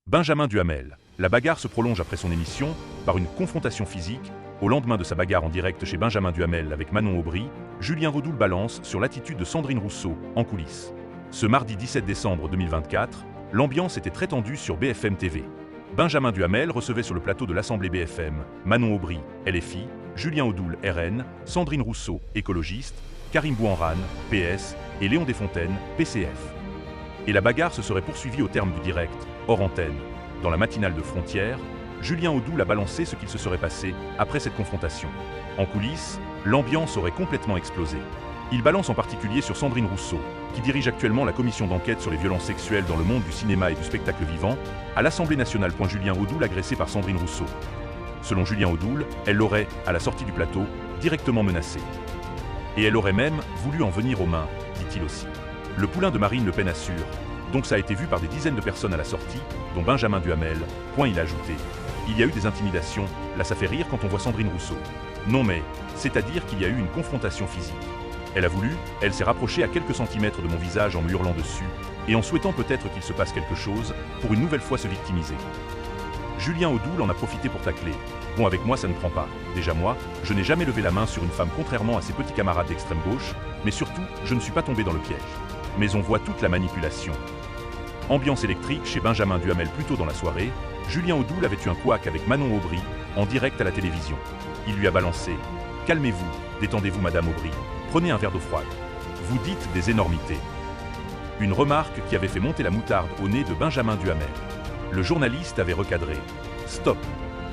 Benjamin Duhamel. La bagarre se prolonge après son émission par une confrontation physique. Au lendemain de sa bagarre en direct chez Benjamin Duhamel avec Manon Aubry, Julien Audoul balance sur l'attitude de Sandrine Rousseau en coulisses. Ce mardi 17 décembre 2024, l'ambiance était très tendue sur BFM TV. Benjamin Duhamel recevait sur le plateau de l'Assemblée BFM Manon Aubry, LFI, Julien Audoul, RN, Sandrine Rousseau, écologiste, Karim Bouanrane, PS, et Léon Desfontaines, PCF. Et la bagarre se serait poursuivie au terme du direct, hors antenne. Dans la matinale de Frontières, Julien Audoul a balancé ce qu'il se serait passé après cette confrontation. En coulisses, l'ambiance aurait complètement explosé. Il balance en particulier sur Sandrine Rousseau, qui dirige actuellement la commission d'enquête sur les violences sexuelles dans le monde du cinéma et du spectacle vivant, à l'Assemblée nationale. Julien Audoul agressé par Sandrine Rousseau. Selon Julien Audoul, elle l'aurait, à la sortie du plateau, directement menacée. Et elle aurait même voulu en venir aux mains, dit-il aussi. Le poulain de Marine Le Pen assure, donc ça a été vu par des dizaines de personnes à la sortie, dont Benjamin Duhamel. Il a ajouté. Il y a eu des intimidations, là ça fait rire quand on voit Sandrine Rousseau. Non mais, c'est-à-dire qu'il y a eu une confrontation physique. Elle a voulu, elle s'est rapprochée à quelques centimètres de mon visage en me hurlant dessus, et en souhaitant peut-être qu'il se passe quelque chose, pour une nouvelle fois se victimiser. Julien Audoul en a profité pour tacler. Bon, avec moi ça ne prend pas. Déjà moi, je n'ai jamais levé la main sur une femme contrairement à ses petits camarades d'extrême gauche, mais surtout, je ne suis pas tombé dans le piège. Mais on voit toute la manipulation. Ambiance électrique chez Benjamin Duhamel plus tôt dans la soirée, Julien Audoul avait eu un couac avec Manon Aubry, en direct à la télévision. Il lui a balancé « Calmez-vous, détendez-vous Madame Aubry, prenez un verre d'eau froide. Vous dites des énormités. » Une remarque qui avait fait monter la moutarde au nez de Benjamin Duhamel. Le journaliste avait recadré « Stop,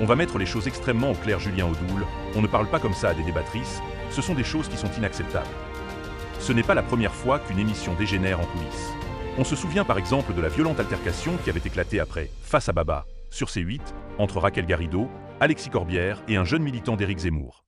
on va mettre les choses extrêmement au clair Julien Audoul, on ne parle pas comme ça à des débattrices, ce sont des choses qui sont inacceptables. » Ce n'est pas la première fois qu'une émission dégénère en coulisses. On se souvient par exemple de la violente altercation qui avait éclaté après Face à Baba, sur C8, entre Raquel Garrido, Alexis Corbière et un jeune militant d'Éric Zemmour.